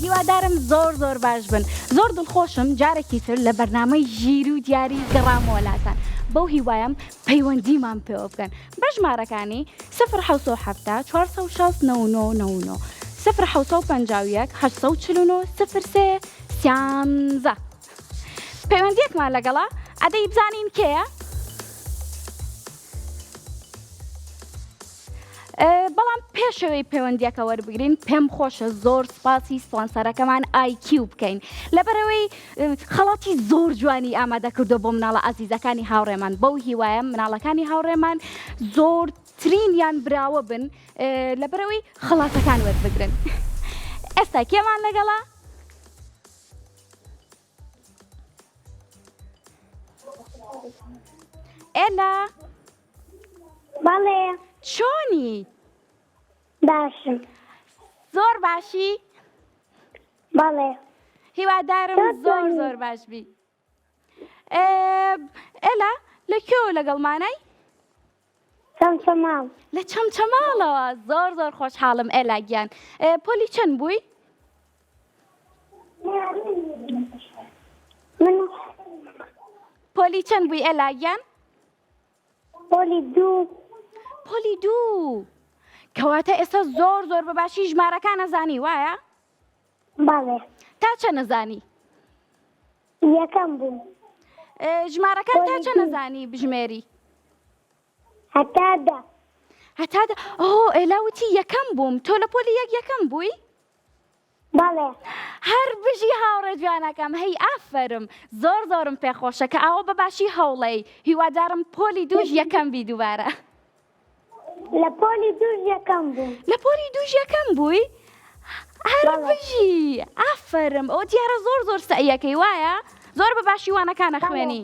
هیوادارم زۆر باش بن. زۆر دڵخۆشم جارێکی تر لە بەرنامەی ژیر و دیاری گەڕامەوەلاتان. بەو هیوایم پەیوەندیمان پێوە بکەن بە ژمارەکانی 0 460 99 0 849 03 13. پەیوەندیەکمان لەگەڵا ئەدەی بزانین کێیە؟ بەڵام پێشەوەی پەیوەندیەکە وەربگرین پێم خۆشە زۆر سپاسی سپۆنسەرەکەمان IQ بکەین لەبەرەوەی خەڵاتی زۆر جوانی ئامادە کردو بۆ مناڵە ئازیزەکانی هاوڕێمان. بەو هیوایە مناڵەکانی هاوڕێمان زۆرترینیان براوە بن لەبەرەوەی خەڵاتەکان وەربگرن. ئێستا کێمان لەگەڵا؟ ئێلا بەڵێ چۆنی؟ باشم. زۆر باشی؟ بەڵێ هیوادارم زۆر باش بی. ئێلا لەکوێوە لەگەڵمانای؟ چەمچەماڵ. لە چەمچەماڵەوە. زۆر خۆشحاڵم ئێلا گیان. پۆلی چەند بووی؟ من پۆلی چەند بووی ئێلا گیان؟ پۆلی 2. پۆلی 2. کەواتە ئێستا زۆر بەباشی ژمارەکان نەزانی وایە؟ بەڵێ تا چە نەزانی؟ یەکەم بووم. ژمارەکان تا چە نەزانی بژمێری؟ هەتا 10. هەتا ئێلا وتی یەکەم بووم. تۆ لە پۆلی یەکەم بووی؟ بەڵێ هەر بژی هاوڕێ جوانەکەم. هەی ئافەرم زۆرم پێخۆشە کە ئاوە بەباشی هەوڵەی. هیوادارم پۆلی 2 یەکەم بی دووبارە. لە پۆلی 2 یەکەم بووم. لە پۆلی 2 یەکەم بووی؟ هەر بژی ئافەرم. ئەو دیارە زۆر سەعیەکەی وایە؟ زۆر بەباشی وانەکانە خوێنی.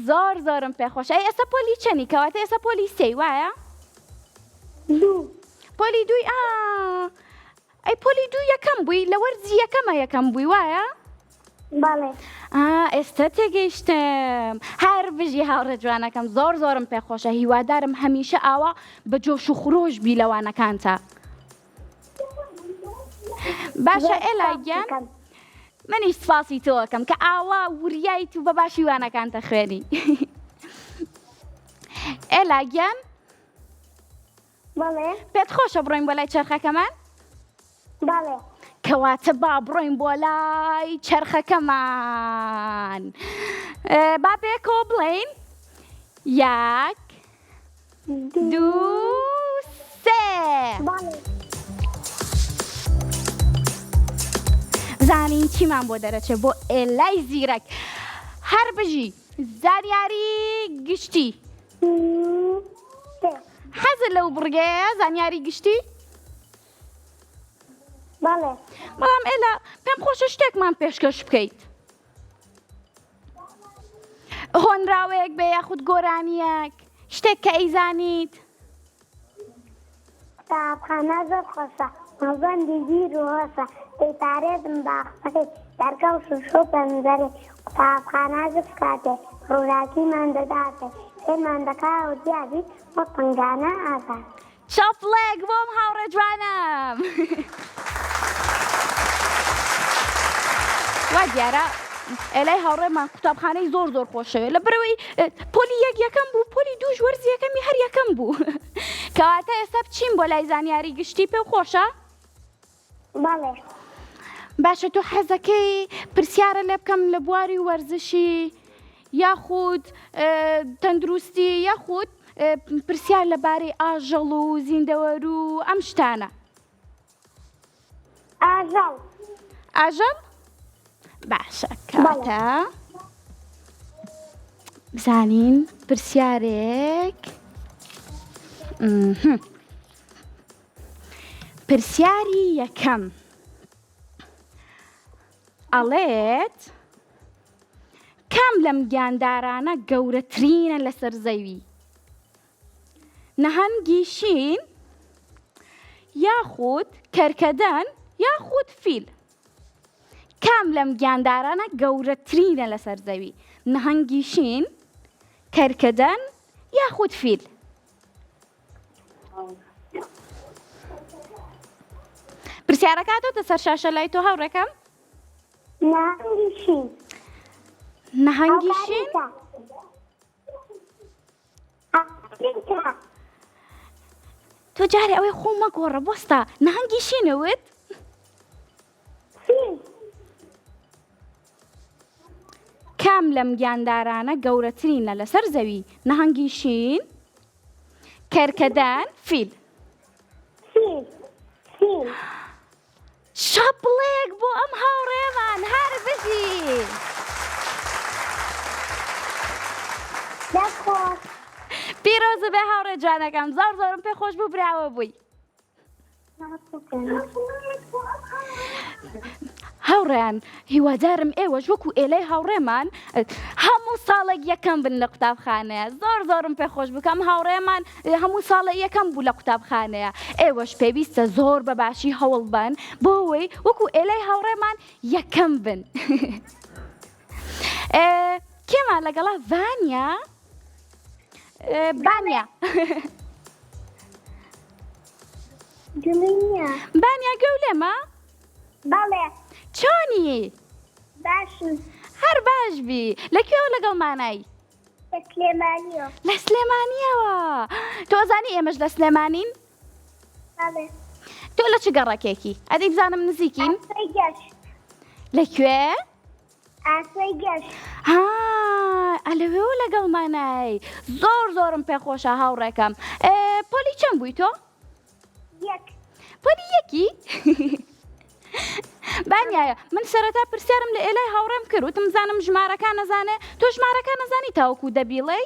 زۆرم پێخۆشە. ئێستا پۆلی چەنی؟ کەواتە ئێستا پۆلی 3 وایە؟ 2. پۆلی 2 ئەی پۆلی 2 یەکەم بووی لە وەرزی یەکەم بووی وایە؟ بەڵێ ئێستا تێگەیشتم. هەر بژی هاوڕێ جوانەکەم زۆرم پێخۆشە. هیوادارم هەمیشە ئاوا بە جۆش و خرۆش بی لەوانەکانتە. باشە ئێلا گیان منیش سپاسی تۆکەم کە ئاوا وریایت و بەباشی وانەکانتە خوێنی. ئێلا گیان بەڵێ پێت خۆشە بڕۆین بۆ لای چەرخەکەمان؟ بەڵێ کەواتە با بڕۆین بۆ لای چەرخەکەمان. با پێکەوە بڵێین 1 2 3. بەڵێ زانین چیمان بۆ دەرەچێت بۆ ئێلای زیرەک. هەر بژی زانیاری گشتی. حەزت لەو بڕگەیە زانیاری گشتی؟ بەڵێ بەڵام ئێلا پێم خۆشە شتێکمان پێشکەش بکەیت. هۆنراوەیەک بێ یاخود گۆرانیەک شتێک کە ئەیزانیت. قوتابخانە زۆر خۆشە. مەزەندی گیر و هۆشە. دەیپارێزم باخەکەی دەرگا و شوشۆ پەنجەرەی. قوتابخانە زۆر کاتێ ڕووراکیمان دەداتێ. پێمان دەکاوە دیابی وەک پنگانە ئازاد. چاپڵێک بۆم هاوڕێ جوانم. وا دیارە ئێلای هاوڕێمان قوتابخانەی زۆر خۆشەوێت لەبەرەوەی پۆلی یەکەم بوو پۆلی 2 وەرزی یەکەمی هەر یەکەم بوو. کەواتە ئێستا بچین بۆ لای زانیاری گشتی پێم خۆشە؟ بەڵێ باشە تۆ حەزەکەی پرسیارە لێ بکەم لە بواری وەرزشی یاخود تەندروستی یاخود پرسیار لەبارەی ئاژەڵ و زیندەوەر و ئەم شتانە؟ ئاژەڵ. ئاژەڵ؟ باشە کەواتە بزانین پرسیارێک. پرسیاری یەکەم ئەڵێت کام لەم گیاندارانە گەورەترینە لەسەر زەوی؟ نەهەنگی شین یاخود کەرکەدەن یاخود فیل؟ کام لەم گیاندارانە گەورەترینە لەسەر زەوی؟ نەهەنگی شین کەرکەدەن یاخود فیل؟ پرسیارەکەاتەوە سەر شاشە لای تۆ هاوڕێکەم نهنگی شین نەهەنگی شین ئەفریقا تۆ جارێ ئەوەی خۆ مەگۆڕە بۆستا نەهەنگی شینەوت فیل کام لەم گیاندارانە گەورەترینە لەسەر زەوی نەهەنگی شین کەرکەدان فیل فیل فیل شەپڵێک بۆ ئەم هاوڕێمان هەر بژی دەخۆش پیرۆزە بێ هاوڕێ جوانەکەم زۆر زۆرم پێ خۆش بوو براوە بووی هاوڕێیان هیوادارم ئێوەش وەکو ئێلەی هاوڕێمان هەموو ساڵێک یەکەم بن لە قوتابخانەیە زۆر زۆرم پێ خۆش بکەم هاوڕێمان هەموو ساڵە یەکەم بوو لە قوتابخانەیە ئێوەش پێویستە زۆر بەباشی هەوڵ بن بۆەوەی وەکو ئێلەی هاوڕێمان یەکەم بن کێمان لەگەڵا ڤانیا بانیا دڵنیە بانیا گەولێمە بەڵێ چۆنی باشم هەر باش بی لەکوێوە لەگەڵمانای بە سلێمانیەوە لە سلێمانیەوە تۆ زانی ئێمەش لە سلێمانین بەڵێ تۆ لە چ گەڕەکێکی ئەدەی بزانم نزیکین ئاسۆی گەشت لەکوێ ئاسۆی گەشت ها ئەلەوێوە لەگەڵمانای زۆر زۆرم پێخۆشە هاوڕێکەم پۆلی چەند بووی تۆ یەک پۆلی یەکی بانیایە من سەرەتا پرسیارم لە ئێلای هاوڕێم کرد وتم زانم ژمارەکان نەزانێ تۆ ژمارەکان نەزانی تاوەکو دەبیڵێی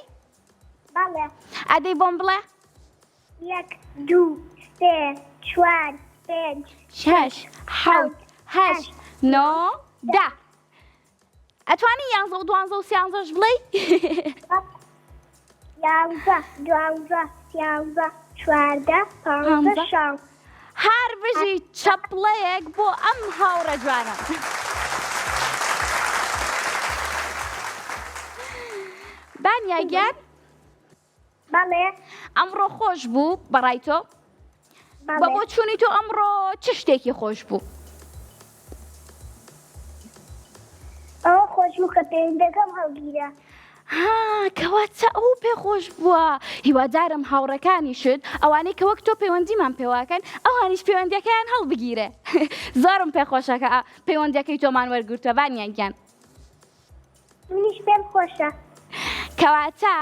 بەڵێ ئەدەی بۆم بڵێ یەک دوو سێ چوار پێنج شەش حەوت هەشت نۆ دا ئەتوانی یانزە و دوانزە و سیانزەش بڵێی یانزە دوانزە سیانزە چواردە پانزە شەش هەر بژی چەپڵەیەک بۆ ئەم هاوڕە جوانە بانیاگیان بەڵێ ئەمڕۆ خۆش بوو بەڕای تۆ بە بۆ چوونی تۆ ئەمڕۆ چ شتێکی خۆش بوو ئەوە خۆش بوو کە پەیوەندەکەم هەڵگیرە ها کەواتە ئەو پێ خۆش بووە هیوادارم هاوڕەکانیشت ئەوانەی کە وەک تۆ پەیوەندیمان پێواکەن ئەوانیش پەیوەندیەکەیان هەڵبگیرێ زۆرم پێخۆشەکە پەیوەندیەکەی تۆمان وەرگرتووە بانیانگیان منیش پێم خۆشە کەواتە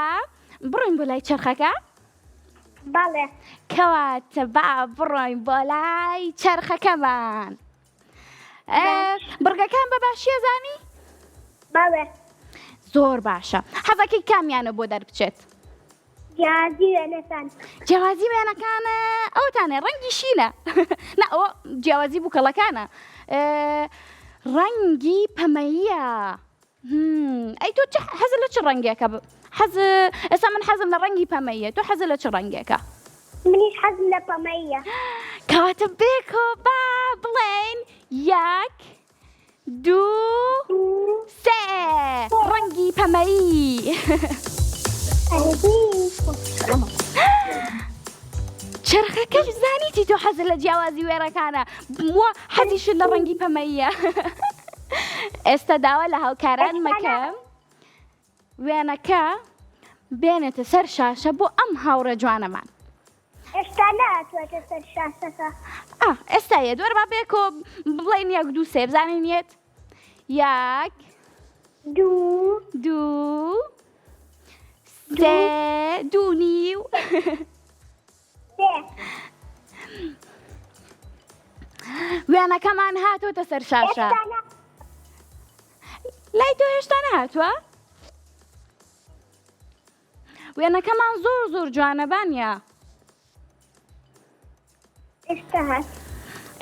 بڕۆین بۆ لای چرخەکە بەڵێ کەواتە با بڕۆین بۆ لای چرخەکەمان بڕگەکان بەباشیە زانی بەڵێ زۆر باشە حەزەکەی کامیانە بۆ دەربچێت جیازی وێنەکان جیاوازی وێنەکانە ئەوتانێ ڕەنگی شینە نا ئەوە جیاوازی بووکەڵەکانە ڕەنگی پەمەییە ئەی تۆ حەزت لە چ ڕەنگێکە ئێستا من حەزم لە ڕەنگی پەمەییە تۆ حەزت لە چ ڕەنگێکە منیش حەزم لە پەمەییە کەواتە بێکۆ با بڵێن یەک دوو سێ ڕەنگی پەمەیی چرخەکەش زانیتی تۆ حەزت لە جیاوازی وێرەکانە وە حەزیشت لە ڕەنگی پەمەییە ئێستا داوا لە هاوکاران مەکەم وێنەکە بێنێتە سەر شاشە بۆ ئەم هاوڕە جوانەمان ئێستا ناتوێتە سەر شاشەکە ئێستایە دووەرما بێکۆ بڵێن یەک دوو سێ بزانینێت یەک دوو سێ دوو نیو وێنەکەمان هاتوۆتە سەر شاشە لای تۆ هێشتا نهاتووە وێنەکەمان زۆر زۆر جوانە بانیا ئێستا هات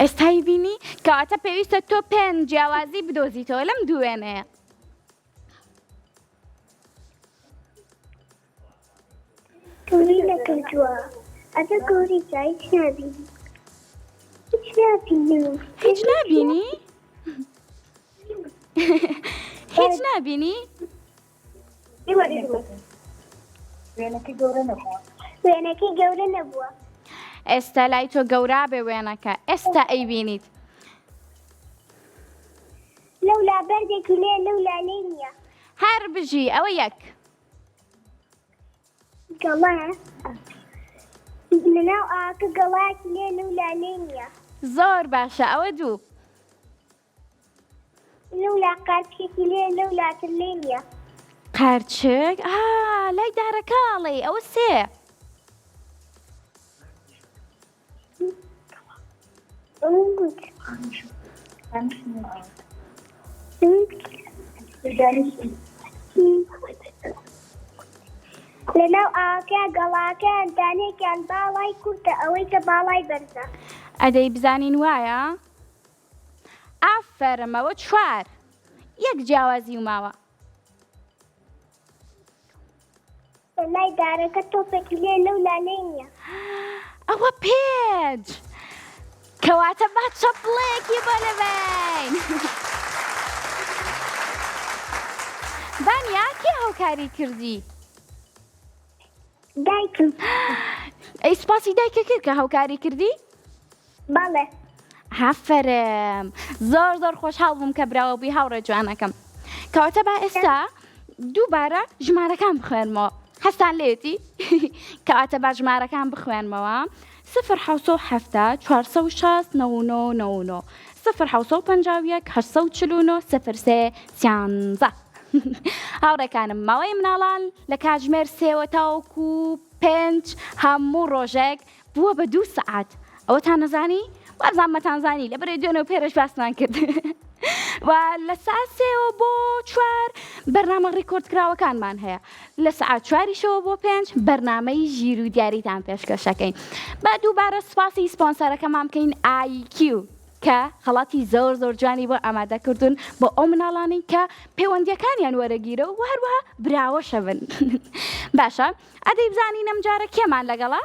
ئێستایی بینی کەواتە پێویستە تۆ پێنج جیاوازی بدۆزیتەوە لەم دوو وێنەیە توری نەکردووە ئەدە گۆری جایی نابینی هیچ نابینی هیچ نابینی وێنەکەی گەورە نەبووە ئێستا لای تۆ گەورا بێ وێنەکە ئێستا ئەیبینیت لەولا بەردێکی لێ لەولا لێ نییە هەر بژی ئەوە یەک گەڵا لەناو ئاکە گەڵاکی لێ لەولا لێ نییە زۆر باشە ئەوە دوو لەولا قارچێکی لێ لەولاتر لێ نییە قارچک لای دارەکاڵێ ئەوە سێ لەناو ئاکە گەڵاکەیان دانێکیان باڵای کورتە ئەوەی کە باڵای بەرزە ئەدەی بزانین وایە ئافەرمەوە چوار یەک جیاوازی وماوە لای دارەکە تۆپێکی لێ لەولا لێ نییە ئەوە پێنج کەواتە با چەپڵەیەکی بۆ لەبین بانیا کێ هاوکاری کردی دایکم ئەی سپاسی دایکە کرد کە هاوکاری کردی بەڵێ هەفرم زۆر زۆر خۆشحاڵ بووم کە براوە بووی هاوڕێ جوانەکەم کەواتە با ئێستا دووبارە ژمارەکان بخوێنمەوە هەستان لێتی کەواتە با ژمارەکان بخوێنمەوە 0 460 99 0 851 849 03 هاوڕێکانم ماوەی مناڵان لە کاتژمێر سێوە تاوەکو 5 هەموو ڕۆژێک بووە بە 2 سەعات ئەوەتان نەزانی؟ وازانمەتانزانی لە بەرەی دوێنەوە پێرەش باسمان کرد و لە سعات سێوە بۆ 4 بەرنامە ڕیکۆردکراوەکانمان هەیە لە سعات 4یشەوە بۆ 5 بەرنامەی ژیر و دیاریتان پێشکەشەکەین با دووبارە سپاسی سپۆنسەرەکەمان بکەین IQ کە خەڵاتی زۆر زۆر جوانی بۆ ئامادەکردوون بۆ ئەو مناڵانی کە پەیوەندیەکانیان وەرەگیرە و هەروەها براوەشە بن باشە ئەدەی بزانین ئەم جارە کێمان لەگەڵا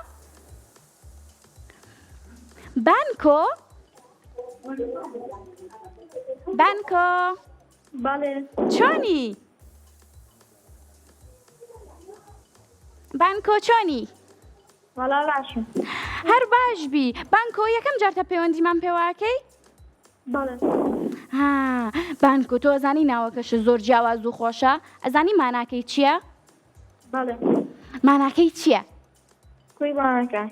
بانکۆ بەڵێ چۆنی بانکۆ چۆنی وەڵا باشم هەر باش بی بانکۆ یەکەم جارتە پەیوەندیمان پێواکەی بەڵێ بانکۆ تۆ ئەزانی ناوەکەشە زۆر جیاواز و خۆشە ئەزانی ماناکەی چییە بەڵێ ماناکەی چییە کوی بانەکە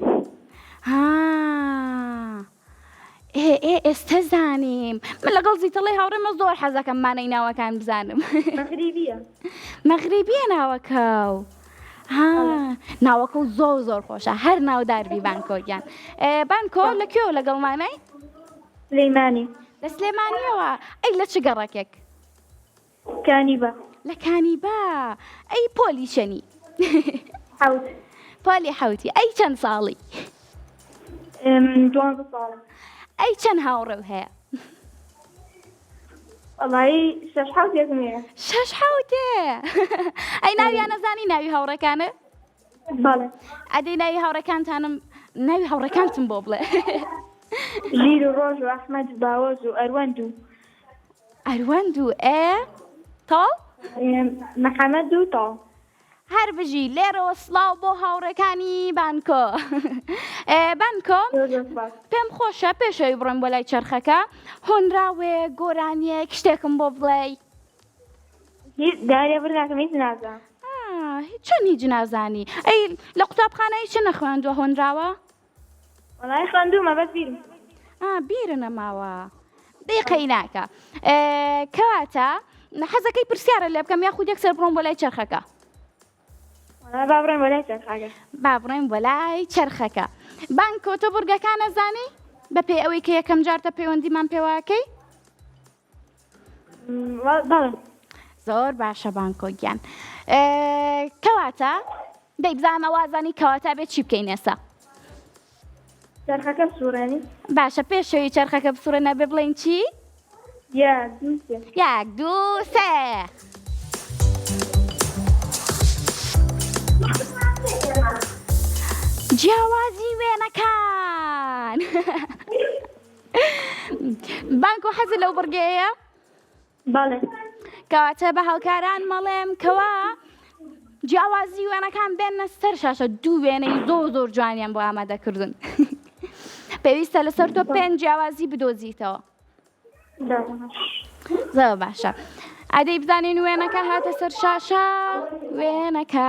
ئێستا زانیم من لەگەڵ زیتەڵی هاوڕێمە زۆر حەزەکەم مانەی ناوەکان بزانم مەغریبیە مەغریبیە ناوەکە و ناوەکە و زۆر زۆر خۆشە هەر ناوداربی بانکۆگیان بانکۆ لەکوێوە لەگەڵمانەی سلەیمانی لە سلێمانیەوە ئەی لە چ گەڕەکێک کانیبە لە کانیبا ئەی پۆلی شەنی حەوت پۆلی حەوتی ئەی چەند ساڵی 12 ساڵم ئەی چەند هاوڕێو هەیە وەڵایی 6 حەوت یەکم هەیە 6 حەوتێ ئەی ناویان نەزانی ناوی هاوڕێکانە بەڵێ ئەدەی ناوی هاوڕەکانتانم ناوی هاوڕەکانتم بۆ بڵێ ژیر و ڕۆژ و ئەحمەد و باوەز و ئەروەند و ئەروەند و تاڵ محەممەد و تاڵ هەر بژی لێرەوە سڵاو بۆ هاوڕێکانی بانکۆ بانکۆ پێم خۆشە پێشەوی بڕۆین بۆ لای چرخەکە هۆنراوێ گۆرانیەک شتێکم بۆ بڵێ دارێ بڕناکەم هیچ نازانم چۆن هیچ نازانی ئەی لە قوتابخانەی چ نەخوێندووە هۆنراوە وەڵای خوێندوومە بەس بیرم بیرە نەماوە دقەی ناکە کەواتە حەزەکەی پرسیارە لێ بکەم یاخود یەکسەر بڕۆم بۆ لای چرخەکە با بڕۆین بۆ لای چرخەکە با بڕۆین بۆ لای چرخەکە بانکۆ تۆ بورگەکان نەزانی بە پێی ئەوەی کە یەکەم جارتە پەیوەندیمان پێواکەی بەڵێ زۆر باشە بانکۆ گیان کەواتە دەیبزانە وازانی کەواتە بێت چی بکەین ئێستا چرخەکە سوورانی باشە پێشەوەی چرخەکە بسوورەنە بێ بڵێن چی یەک دوو سێ جیاوازی وێنەکان بانکۆ حەزت لەو بڕگەیە بەڵێ کەواتە بە هەڵکاران مەڵێم کەوا جیاوازی وێنەکان بێنە سەر شاشە دوو وێنەی زۆر زۆر جوانیان بۆ ئامادەکردن پێویستە لەسەر تۆ 5 جیاوازی بدۆزیتەوە. زۆر باشە. ئادەی بزانین وێنەکە هاتە سەر شاشە. وێنەکە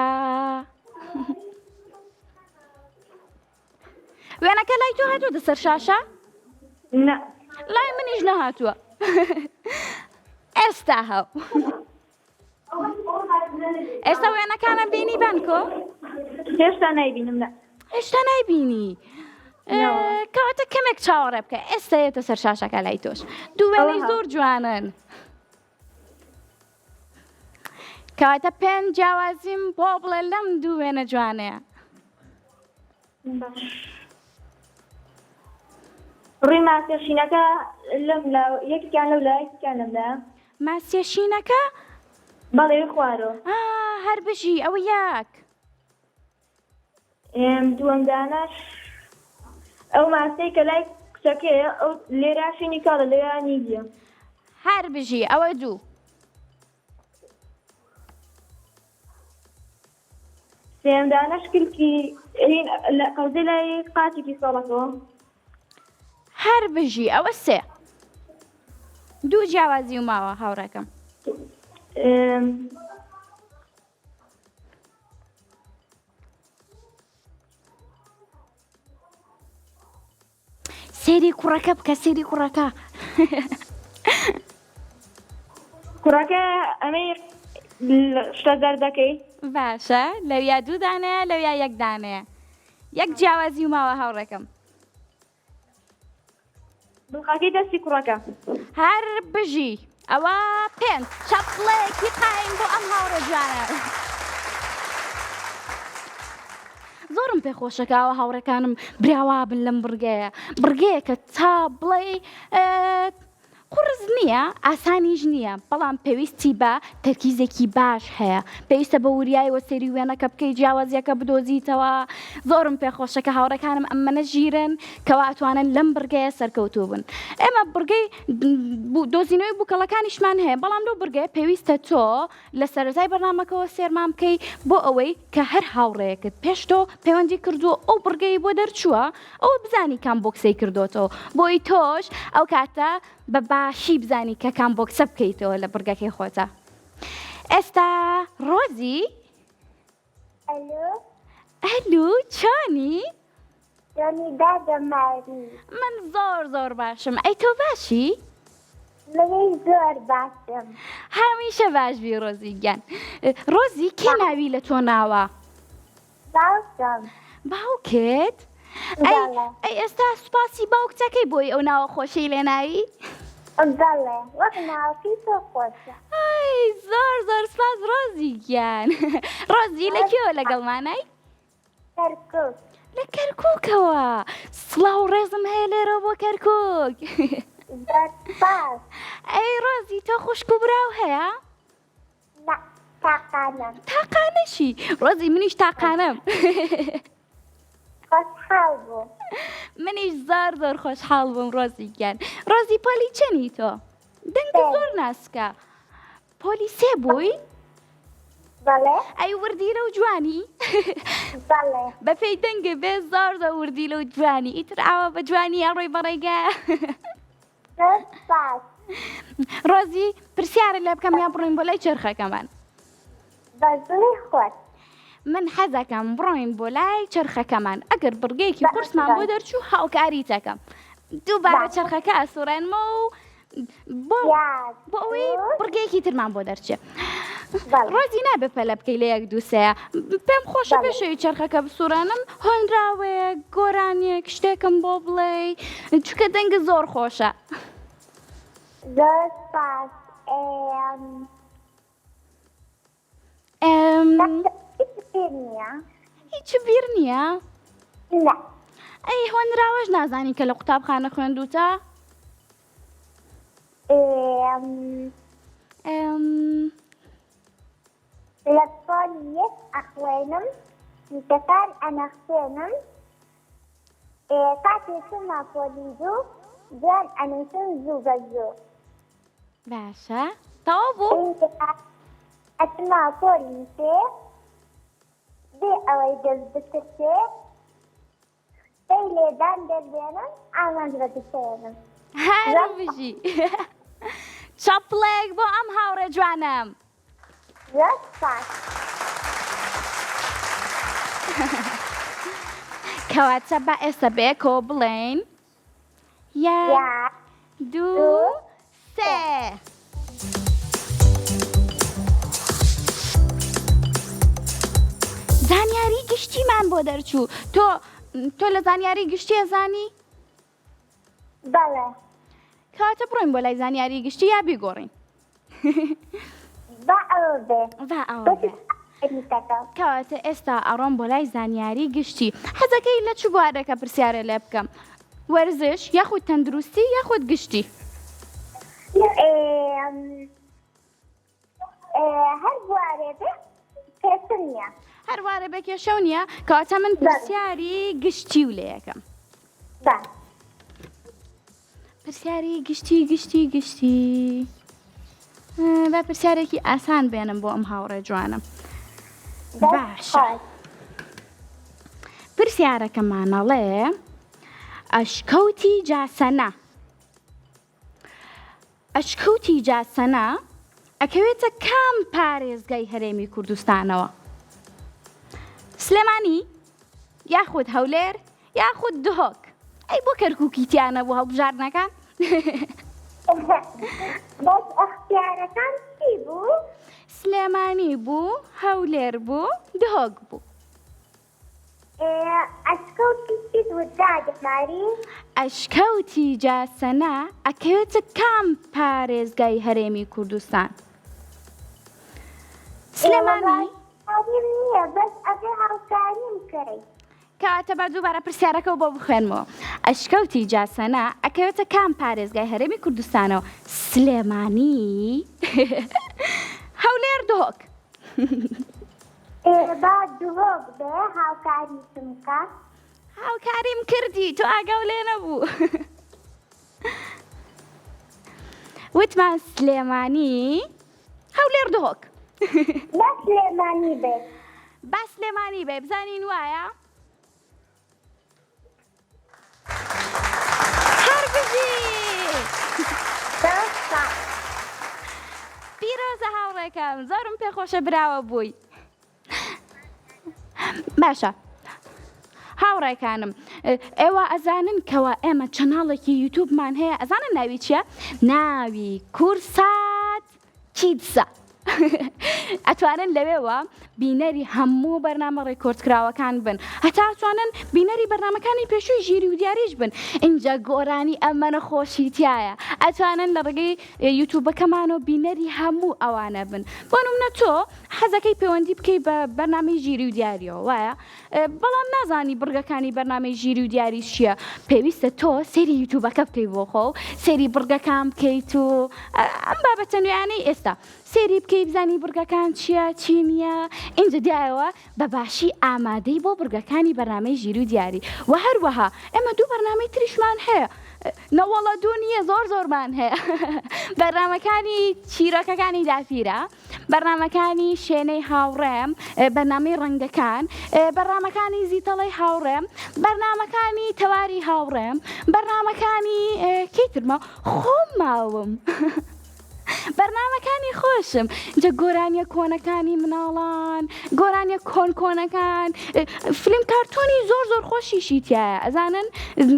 لای تۆ هاتووە سەر شاشە؟ لای منیش نەهاتووە. ئێستا هەو. ئێستا وێنەکانە بینی بانکۆ؟ هێشتا نایبینم. هێشتا نایبینی؟ کەواتە کەمێک چاوەڕێ بکە. ئێستا یێتە سەر شاشەکە لای تۆش. دوو وێنەی زۆر جوانن. کەواتە 5 جیاوازیم بۆ بڵێ لەم دوو وێنە جوانەیە. ڕووی ماسیەشینەکە لەم یەکێکیان لەو لای یەکێکیان لەم لایە. ماسیەشینەکە؟ بەڵێ خوارەوە. هەر بژی ئەوە یەک. دووەم دانەش ئەو ماسەی کە لای کچەکەیە ئەو لێرە شوێنی کاڵە لێرە نیگیە. هەر بژی ئەوە دوو. سێم دانەش کلکی قەوزەی لای قاچێکی ساڵەکەوە. هەر بژی ئەوە 3. دوو جیاوازی و ماوە هاوڕێکەم. سێری کوڕەکە بکە سێری کوڕەکە. کوڕەکە ئەمەی شتە دەردەکەی. باشە لەویا 2 دانەیە لەویا 1 دانەیە. 1 جیاوازی و ماوە هاوڕێکەم. دڵخەکەی دەستی کوڕەکە. هەر بژی ئەوە 5 چەپڵەیەکی قایم بۆ ئەم هاوڕە جوانە. زۆرم پێخۆشەکەوە هاوڕێکانم براوا بن لەم بڕگەیە کە تا بڵێ قورس نییە ئاسانیش نییە بەڵام پێویستی بە تەرکیزێکی باش هەیە. پێویستە بە وریایەوە سێری وێنەکە بکەی جیاوازیەکە بدۆزیتەوە. زۆرم پێخۆشەکە هاوڕەکانم ئەمەنە ژیرن کەوا ئەتوانن لەم بڕگەیە سەرکەوتوو بن. ئێمە بڕگەی دۆزینەوەی بووکەڵەکانیشمان هەیە بەڵام لەو بڕگەیە پێویستە تۆ لە سەرەتای بەرنامەکەەوە سێرمان بکەی بۆ ئەوەی کە هەر هاوڕێیەکت پێش تۆ پەیوەندی کردووە ئەو بڕگەی بۆ دەرچووە ئەوە بزانی کام بۆکسەی کردوتەوە بۆی تۆش ئەو کاتە بە باشی بزانی کە کام بۆکسە بکەیتەوە لە بڕگەکەی خۆتە. ئێستا ڕۆزی؟ ئەلو چۆنی؟ من زۆر باشم. ئەی تۆ باشی؟ منیش زۆر باشم. هەمیشە باش بی ڕۆزی گیان. ڕۆزی کێ ناوی لە تۆ ناوە؟ باوکم. باوکت؟ ئەی ئێستا سوپاسی باوکتەکەی بۆی ئەو ناوە خۆشەی لێ ناوی؟ بەڵێ وەک ناوەکەی تۆ خۆشە. ئەی زۆر سپاس ڕۆزی گیان. ڕۆزی لەکوێوە لەگەڵمانای؟ کەرکووک. لە کەرکووکەوە. سڵاو و ڕێزم هەیە لێرە بۆ کەرکووک. زۆر سپاس. ئەی ڕۆزی تۆ خوشک و براو هەیە؟ تاقانم. تاقانەشی؟ ڕۆزی منیش تاقانەم. خۆشحاڵ بوو. منیش زۆر خۆشحاڵ بووم ڕۆزی گیان. ڕۆزی پۆلی چەنی تۆ؟ دەنگت زۆر ناسکە. پۆلی 3 بووی؟ بەڵێ. ئەی وردیرە و جوانی؟ بەڵێ. بەپێی دەنگە بێ زۆر وردیلە و جوانی. ئیتر ئاوا بە جوانی ئەڕۆی بەڕێگە. زۆر سپاس. ڕۆزی پرسیارە لێ بکەم یا بڕۆین بۆ لای چرخەکەمان؟ بەزڵی خۆت. من حەزەکەم بڕۆین بۆ لای چرخەکەمان. ئەگەر بڕگەیەکی قورسمان بۆ دەرچوو هاوکاریتەکەم. دووبارە چرخەکە ئەسوڕێنمە و بۆ ئەوەی بڕگەیەکی ترمان بۆ دەرچێ. ڕۆزی نابێ پەلە بکەی لە 1 2 3 پێم خۆشە پێشەوەی چرخەکە بسوڕێنم هۆنراوەیەک گۆرانێک شتێکم بۆ بڵێ چونکە دەنگە زۆر خۆشە. زۆر سپاس. هیچ بیر نییە؟ نه. ئەی هۆنراوەش نازانی کە لە قوتابخانە خوێندووتە؟ لە پۆلی 1 ئەخوێنم نیتەکان ئەنەخوێنم کاتێک چوومە پۆلی 2 گوێن ئەنووسم زوو بە زوو. باشە تەواو بوو؟ ئەچمە پۆلی 3 بێ ئەوەی دەست بکرێ پێی لێدان دەربێنم ئامانج بە بسێنم هەرو بژی چاپڵێک بۆ ئەم هاوڕێ جوانم زۆر سپاس کەواتە بە ئێستا بێکەوە بڵێن یەک یەک دوو سێ زانیاری گشتیمان بۆ دەرچوو تۆ لە زانیاری گشتی ئەزانی؟ بەڵێ کەواتە بڕۆین بۆ لای زانیاری گشتی یا بیگۆڕین بە ئەوە بێ وا ئەوە بێ کەواتە ئێستا ئەڕۆم بۆ لای زانیاری گشتی حەزەکەی لە چ بوارەکە پرسیارە لێ بکەم وەرزش یاخود تەندروستی یاخود گشتی هەر بوارێ بێ پێشم نییە هەروارە بە کێشەو نییە کەواتە من پرسیاری گشتی و لێ یەکەم بە پرسیاری گشتی بە پرسیارێکی ئاسان بێنم بۆ ئەم هاوڕێ جوانم باشە پرسیارەکەمانەڵێ ئەشکەوتی جاسەنە ئەکەوێتە کام پارێزگای هەرێمی کوردستانەوە سلێمانی یاخود هەولێر یاخود دهۆک ئەی بۆ کەرکووکیتیانە بوو هەڵبژاردنەکان بەس ئەختیارەکان چی بوو؟ سلێمانی بوو هەولێر بوو دهۆک بوو ئەشکەوتی چیت وتادەماری؟ ئەشکەوتی جاسەنە ئەکەوێتە کام پارێزگای هەرێمی کوردستان سلێمانی هاوکاریم نییە بەس ئەگەر هاوکاریم کەی کەواتە بە دووبارە پرسیارەکە بۆ بخوێنمەوە ئەشکەوتی جاسەنە ئەکەوێتە کام پارێزگای هەرێمی کوردستانەوە سلێمانی هەولێر دهۆک با دووەک بێ هاوکاریتم کە هاوکاریم کردی تۆ ئاگاو لێ نەبوو وتمان سلێمانی هەولێر دهۆک بە سلێمانی بێت با سلێمانی بێ بزانین وایە هەر بژی پیرۆزە هاوڕێکم زۆرم پێخۆشە براوە بووی باشە هاوڕێکانم ئێوە ئەزانن کەوە ئێمە چەناڵێکی یوتیوبمان هەیە ئەزانن ناوی چییە؟ ناوی کورسات کیدسە ئەتوانن لەوێوە بینەری هەموو بەرنامە ڕێکۆردکراوەکان بن هەتا ئەتوانن بینەری بەرنامەکانی پێشووی ژیری و دیاریش بن اینجا گۆرانی ئەمە نەخۆشی تایە ئەتوانن لە ڕێگەی یوتیوبەکەمانەوە بینەری هەموو ئەوانە بن بۆ نمونە تۆ حەزەکەی پەیوەندی بکەی بە بەرنامەی ژیری و دیاریەوە وایە بەڵام نازانی بڕگەکانی بەرنامەی ژیری و دیاری چییە پێویستە تۆ سێری یوتیوبەکە بکەی بۆ خۆ سێری بڕگەکان بکەیت و ئەم بابەتە نوێیانەی ئێستا سێری بکەی بزانی بڕگەکان چییە چی نییە اینجا دیایەوە بە باشی ئامادەی بۆ بڕگەکانی بەرنامەی ژیری و دیاری و هەروەها ئێمە دوو بەرنامەی تریشمان هەیە نەوەڵە دوو نییە زۆرمان هەیە بەرنامەکانی چیرۆکەکانی داپیرە بەرنامەکانی شوێنەی هاوڕێم بەرنامەی ڕەنگەکان بەرنامەکانی زیتەڵەی هاوڕێم بەرنامەکانی تەواری هاوڕێم بەرنامەکانی کەیترمە خۆم ماوم بەرنامەکانی خۆشم جە گۆرانیە کۆنەکانی مناڵان گۆرانیە کۆنەکان فیلم کارتۆنی زۆر خۆشیشی تایە ئەزانن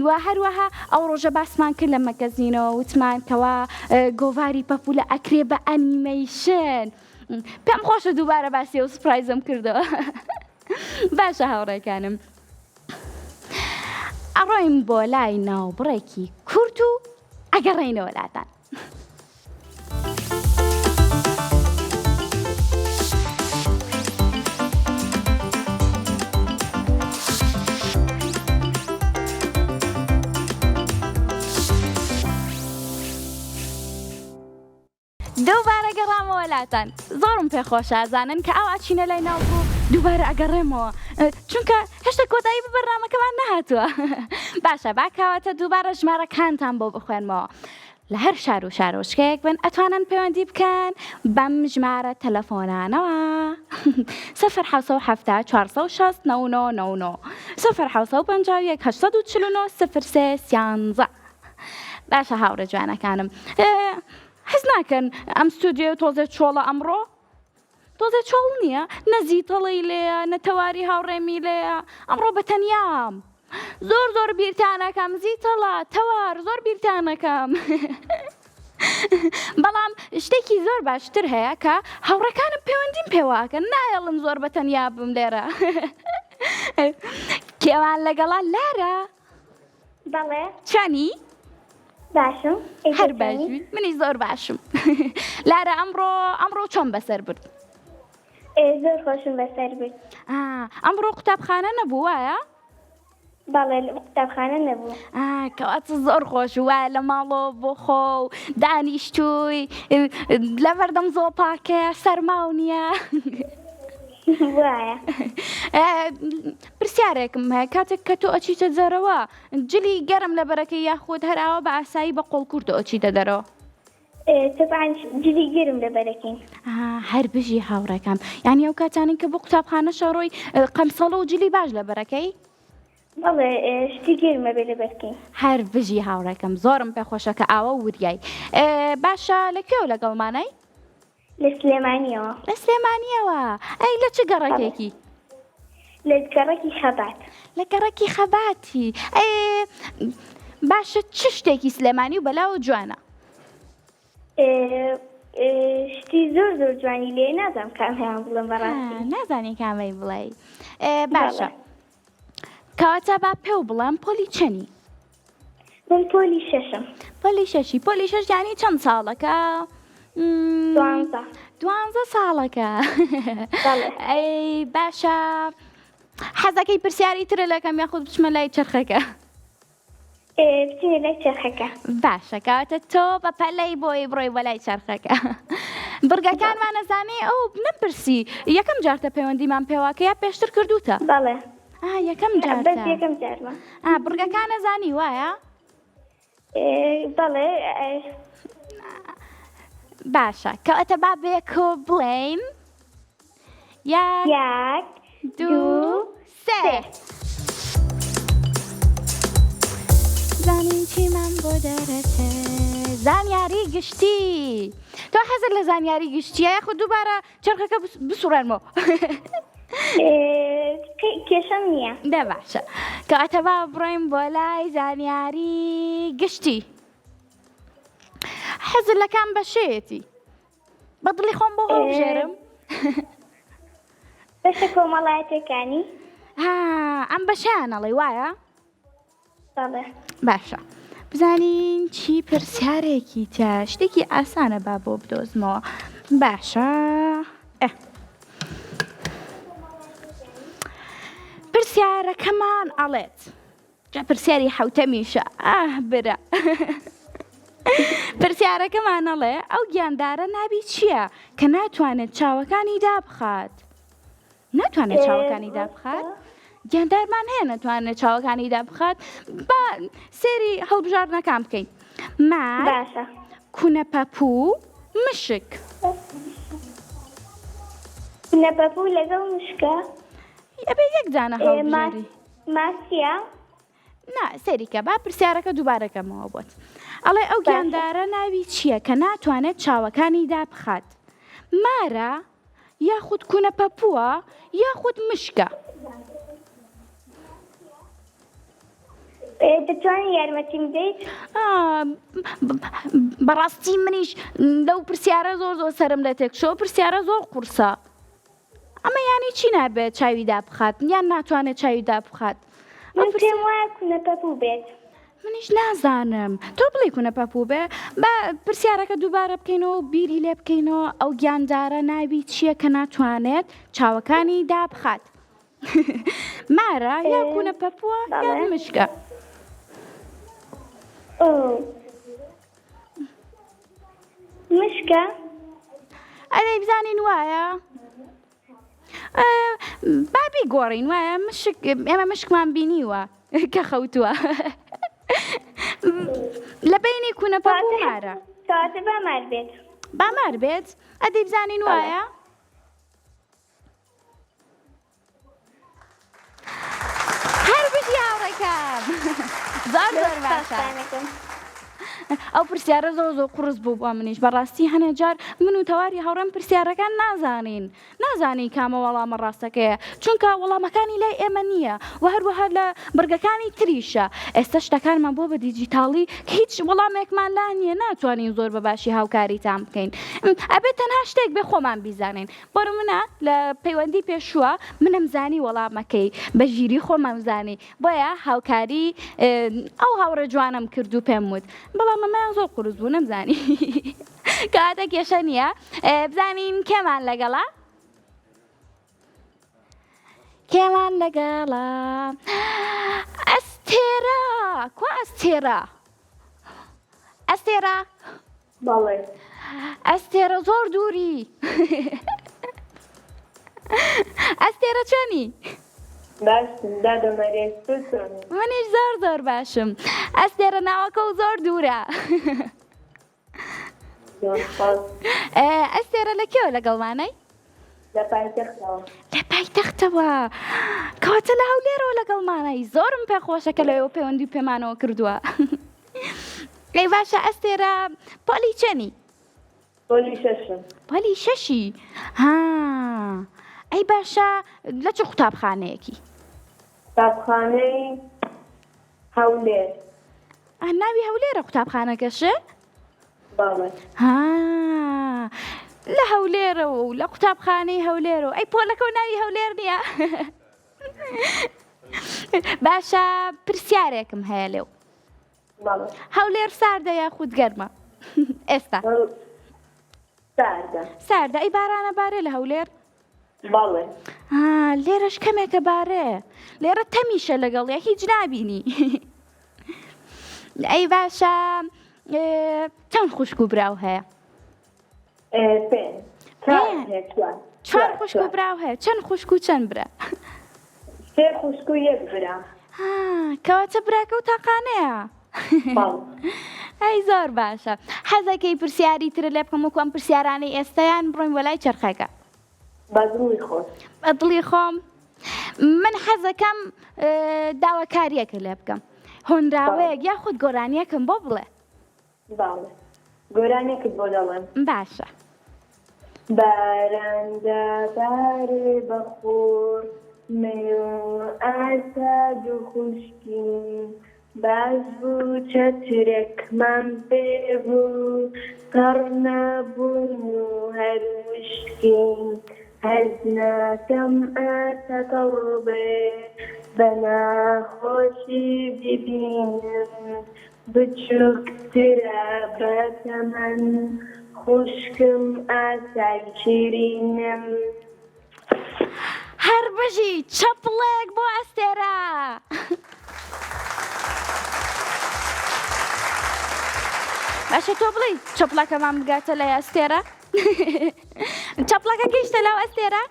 و هەروەها ئەو ڕۆژە باسمان کرد لە مەگەزینەوە وتمان کەوا گۆڤاری پەپولە ئەکرێ بە ئەنیمەیشن پێم خۆشە دووبارە باسی و سپرایزم کردەوە باشە هاوڕێکانم ئەڕۆین بۆ لای ناوبڕێکی کورد و ئەگەڕێینەوە لاتان دووبارە گەڕامەوە لاتان زۆرم پێخۆشە ئازانن کە ئەو ئاچینە لای ناو بوو دووبارە ئەگەڕێمەوە چونکە هێشتا کۆتایی بە بەرنامەکەمان نەهاتووە باشە باکەواتە دووبارە ژمارەکانتان بۆ بخوێنمەوە لە هەر شار و شارۆچکەیەک بن ئەتوانن پەیوەندی بکەن بەم ژمارە تەلەفۆنانەوە 0 460 99 0 841 849 03 باشە هاوڕێ جوانەکانم حەز ناکەن ئەم ستودیۆ تۆزێ چۆڵە ئەمڕۆ تۆزێ چۆڵ نییە نەزیتەڵی لێیە نەتەواری هاوڕێمی لێیە ئەمڕۆ بەتەنیام زۆر بیرتانەکەم زیتەڵە تەوار زۆر بیرتانەکەم بەڵام شتێکی زۆر باشتر هەیە کە هاوڕەکانم پەیوەندیم پێواکەن نایەڵم زۆر بەتەنیا بم لێرە کێوان لەگەڵا لارە بەڵێ چانی باشم هەر باشوی منی زۆر باشم لارە ئەمڕۆ چۆن بەسەر برد زۆر خۆشم بەسەر برد ئەمڕۆ قوتابخانە نەبوو وایە بەڵێ قوتابخانە نەبوو کەواتە زۆر خۆش وایە لە ماڵۆ بۆ خۆ و دانیشتووی لە بەردەم زۆپاکە سەرماو نییە وایە پرسیارێکم هەیە کاتێک کە تۆ ئەچیتە دەرەوە جلی گەرم لە بەرەکەی یاخود هەراوە بە ئاسایی بە قۆڵکورد ئەچیتە دەرەوە طبعاً جلی گرم لە بەرەکەین هەر بژی هاوڕەکەم یعنی ئەو کاتانی کە بۆ قوتابخانە شەڕۆی قەمسەڵە و جلی باش لە بەرەکەی بەڵێ شتی گرمە بێ لە بەرکەین هەر بژی هاوڕەکەم زۆرم پێخۆشە کە ئاوە وریای باشە لەکوێ لەگەڵمانەی لە سلێمانیەوە لە سلێمانیەوە ئەی لە چ گەڕەکێکی لە گەڕەکی خەبات لە گەڕەکی خەباتی باشە چ شتێکی سلێمانی و بەلاوە جوانە شتی زۆر جوانی لێ نازانم کام هەیان بڵم بەڕاستی نازانی کامەی بڵێ باشە کەواتە با پێ و بڵێم پۆلی چەنی من پۆلی شەشم پۆلی شەش یانی چەند ساڵەکە 12 ساڵەکە ئەی باشە حەزەکەی پرسیاری ترە لەکەم یاخود بچمە لای چرخەکە بچینە لای چرخەکە باشە کەواتە تۆ بە پەلەی بۆی بڕۆی بە لای چرخەکە برگەکانمان نەزانی ئەو نەپرسی یەکەم جارتە پەیوەندیمان پێواکە یا پێشتر کردوتە بەڵێ یەکەم بەس یەکەم جارمە برگەکان نەزانی وایە بەڵێ باشە کەواتە با بێکۆ بڵێین یەک دوو سێ زانین چیمان بۆ دەرەچێ زانیاری گشتی تۆ حەزت لە زانیاری گشتیە یاخود دووبارە چرخەکە بسوڕێنمەوە کێشەم نییە دە باشە کەواتە با بڕۆین بۆ لای زانیاری گشتی حەزت لە کام بەشەیەتی بە دڵی خۆم بۆ هەڵبژێرم بەشە کۆمەڵایەتەکانی ئەم بەشیانەڵێ وایە بەڵێ باشە بزانین چی پرسیارێکی تە شتێکی ئاسانە با بۆ بدۆزمەوە باشە پرسیارەکەمان ئەڵێت جا پرسیاری حوتەمیشە برە پرسیارەکەمان ئەڵێ ئەو گیاندارە نابی چییە کە ناتوانێت چاوەکانی دابخات ناتوانێت چاوەکانی دابخات گیاندارمان هەیە نەتوانێت چاوەکانی دابخات با سێری هەڵبژاردنەکان بکەین مار باشە کونەپەپوو مشک کونەپەپوو لەگەڵ مشکە ئەبێ یەک جانە هەڵبژێری ماسیە نا سەریکە با پرسیارەکە دووبارەکەمەوە بۆت ئەڵێ ئەو گیاندارە ناوی چییە کە ناتوانێت چاوەکانی دابخات مارە یاخود کونەپەپووە یاخود مشکە دەتوانین یارمەتیم بدەیت بەڕاستی منیش لەو پرسیارە زۆر سەرم لە تێکشەوە پرسیارە زۆر قورسە ئەمە یانی چی نابێت چاوی دابخات یان ناتوانێت چاوی دابخات من پێم وایە کونەپەپوو بێت منیش نازانم تۆ بڵێ کونەپەپوو بێ با پرسیارەکە دووبارە بکەینەوە و بیری لێ بکەینەوە ئەو گیاندارە ناوی چییە کە ناتوانێت چاوەکانی دابخات مارە یا کونەپەپووە یا مشکە مشکە ئەلێ بزانین وایە بابی گۆڕین وایە ئێمە مشکمان بینیوە کە خەوتووە لە بینی کونەپەپوو بوومارە کاتە بامار بێت بامار بێت ئەدەی بزانین وایە هەر بژی هاوڕێکم زۆر باشە ئەو پرسیارە زۆر قورس بوو بۆ منیش بەڕاستی هەنێ جار من و تەواری هەوڕێم پرسیارەکان نازانی کامە وەڵامە ڕاستەکەیە چونکە وەڵامەکانی لای ئێمە نییە و هەروەها لە بڕگەکانی تریشە ئێستا شتەکانمان بۆ بە دیجیتاڵی کە هیچ وەڵامێکمان لا نییە ناتوانین زۆر بە باشی هاوکاریتان بکەین ئەبێت تەنها شتێک بێ خۆمان بیزانین بۆرە منە لە پەیوەندی پێشووە منم زانی وەڵامەکەی بە ژیری خۆمەم زانی بۆیە هاوکاری ئەو هاوڕە جوانم کرد و پێم وت بەڵام مەمایان زۆر قورس بوو نەمزانی کاتە کێشە نییە بزانین کێمان لەگەڵا کێمان لەگەڵا ئەستێرە کو ئەستێرە بەڵێ ئەستێرە زۆر دووری ئەستێرە چۆنی باشم دادەمەرێت منیش زۆر باشم ئەستێرە ناوەکە و زۆر دوورە ئەستێرە لەکێوە لەگەڵمانەی لە پایتەختەوە لە پایتەختەوە کەواتە لە هەولێرەوە لەگەڵمانەی زۆرم پێخۆشە کە لەوێ پەیوەندی و پێمانەوە کردووە ئەی باشە ئەستێرە پۆلی چەنی پۆلی شەشی ها ئەی باشە لە چ قوتابخانەیەکی قوتابخانەی هەولێر ناوی هەولێرە قوتابخانەکەشە بەڵێ ها لە هەولێرەوە و لە قوتابخانەی هەولێرەوە ئەی پۆلەکە و ناوی هەولێر نییە باشە پرسیارێکم هەیە لێو هەولێر ساردە یاخود گەرمە ئێستا ساردە ئەی بارانە بارێ لە هەولێر بەڵێ لێرەش کەمێکە بارێ لێرە تەمیشە لەگەڵ یا هیچ نابینی ئەی باشە چەند خوشک و براو هەیە چوار خوشک و براو هەیە چەند خوشک و چەند برا سێ خوشک و یەک برا کەواتە براکە و تاقانەیە ئەی زۆر باشە حەزەکەی پرسیاری ترە لێ بکەم وەکو ئەم پرسیارانەی ئێستایان بڕۆین بۆ لای چەرخەکە بەدڵی خۆم من حەزەکەم داواکاریەکە لێ بکەم هۆنراوەیەک یاخود گۆرانیەکم بۆ بڵێ گۆرانێکت بۆ دەڵێم باشە باراندا بارێ بەخۆر ئاساد و خوشکین باش بوو چەترێکمان پێبوو پەڕ نەبوون و هەر وشکین هەرز ناکەم ئاسەکەڕ بێ بە ناخۆشی ببینم بچووکترە بە تەمەن خوشکم ئاسای شیرینم هەر بژی چەپڵێک بۆ ئەستێرە باشە تۆ بڵێ چەپڵەکەمان بگاتە لای ئەستێرە چەپڵەکە گەیشتە لەو ئەستێرە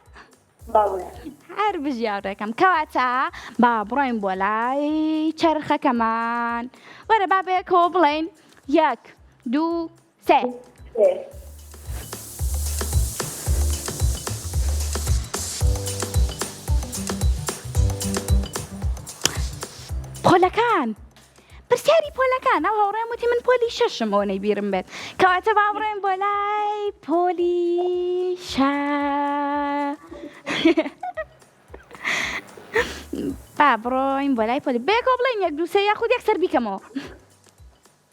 هەر بژیاڕێکم کەواتە با بڕۆین بۆ لای چەرخەکەمان وەرە با بەیەکەوە بڵێین 1 2 3 پۆلەکان پرسیاری پۆلەکان ئەو هاوڕێم وتی من پۆلی شەشم ئەوە نەیبیرم بێت کەواتە با بڕۆین بۆ لای پۆلی با بڕۆین بۆ لای پۆلی بێکەوە بڵێین 1 2 3 یاخود یەکسەر بیکەمەوە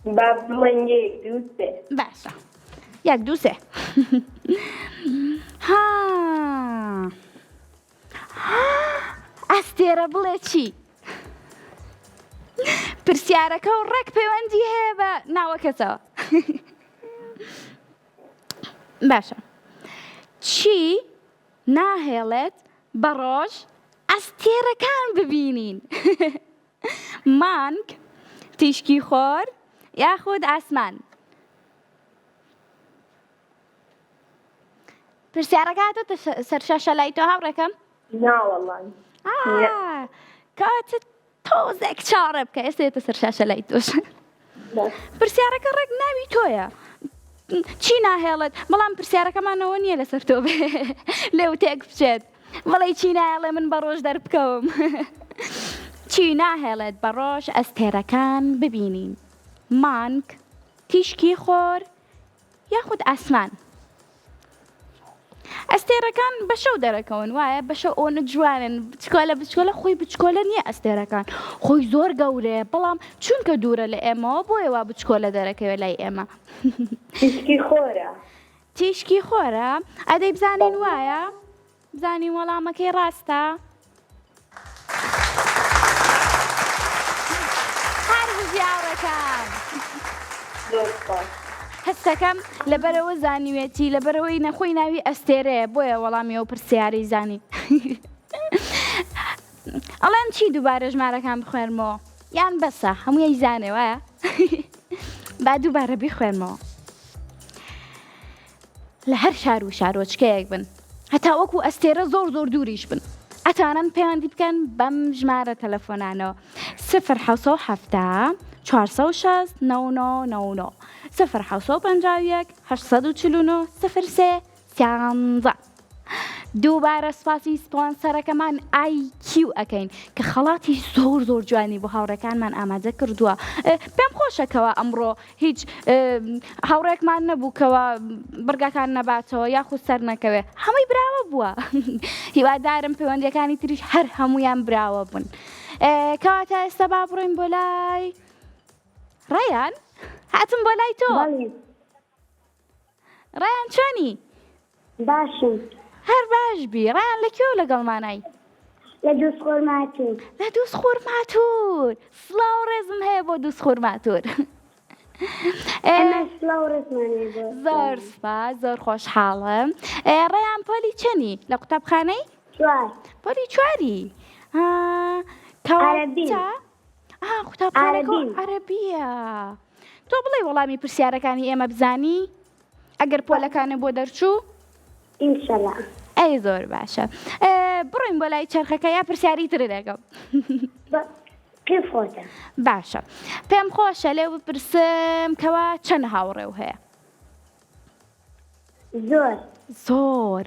با بڵێن 1 2 3 باشە 1 2 3 ئەستێرە بڵێ چی پرسیارەکە و ڕێک پەیوەندی هەیە بە ناوەکەتەوە باشە چی ناهێڵێت بە ڕۆژ ئەستێرەکان ببینین مانگ تیشکی خۆر یاخود ئاسمان پرسیارەکە هاتۆتە سەر شاشە لای تۆ هاوڕێکەم ناوەڵڵان کاتە تۆزێک چاڕە بکە ئێستا ێتە سەر شاشە لای تۆش پرسیارەکە ڕێک ناوی تۆیە چی ناهێڵێت بەڵام پرسیارەکەمانەوە نییە لەسەر تۆ بێ لێو تێک بچێت بەڵێ چی ناهێڵێ من بە ڕۆژ دەربکەوم چی ناهێڵێت بە ڕۆژ ئەستێرەکان ببینین مانگ تیشکی خۆر یاخود ئاسمان ئەستێرەکان بە شەو دەرەکەون وایە بە شەو ئەوە جوانن بچکۆلە بچکۆلە خۆی بچکۆلە نییە ئەستێرەکان خۆی زۆر گەورەیە بەڵام چونکە دوورە لە ئێمەوە بۆیەوە بچکۆلە دەرەکەوێت لای ئێمە تیشکی خۆرە تیشکی خۆرە ئەدەی بزانین وایە بزانین وەڵامەکەی ڕاستە هەر بژیاڕەکان هەستەکەم لەبەرەوە زانیوێتی لەبەرەوەی نەخۆی ناوی ئەستێرەیە بۆیە وەڵامی ئەو پرسیارەی زانی ئەڵێن چی دووبارە ژمارەکان بخوێنمەوە یان بەسە هەمووی زانێ وایە با دووبارە بیخوێنمەوە لە هەر شار و شارۆچکەیەک بن هەتا وەکو ئەستێرە زۆر زۆر دووریش بن ئەتانەن پەیوەندی بکەن بەم ژمارە تەلەفۆنانەوە 0 460 99 0 849 03 13 دووبارە سپاسی سپۆنسەرەکەمان IQ ئەکەین کە خەڵاتی زۆر زۆر جوانی بۆ هاوڕێکانمان ئامادە کردووە پێم خۆشەکەوە ئەمڕۆ هیچ هاوڕێکمان نەبووکەوە بڕگاکان نەباتەوە یاخود سەر نەکەوێ هەمووی براوە بووە هیوادارم پەیوەندیەکانی تریش هەر هەمویان براوە بوون کەواتە ئێستا با بڕۆین بۆ لای ڕەیان هاتم بۆ لای تۆ ڕەیان چۆنی باشم هەر باش بی ڕیان لەکوێ لەگەڵمانای لە دووسخۆر ماتوور لە دووسخۆر ماتوور سڵاو ڕێزم هەیە بۆ دووسخۆر ماتوور ئەمە سڵاو ڕێزمانێ بۆ زۆر سپاس زۆر خۆشحاڵم ڕێیان پۆلی چەنی لە قوتابخانەی چوار پۆلی چواری عەرەبیم. قوتابخانەکە عەرەبیە تۆ بڵێ وەڵامی پرسیارەکانی ئێمە بزانی ئەگەر پۆلەکانە بۆ دەرچوو ئینشەڵا ئەی زۆر باشە بڕۆین بۆ لای چەرخەکە یا پرسیاری تر دەکەم کێف خۆتە باشە پێم خۆشە لێو بپرسم کەوا چەند هاوڕێو هەیە زۆر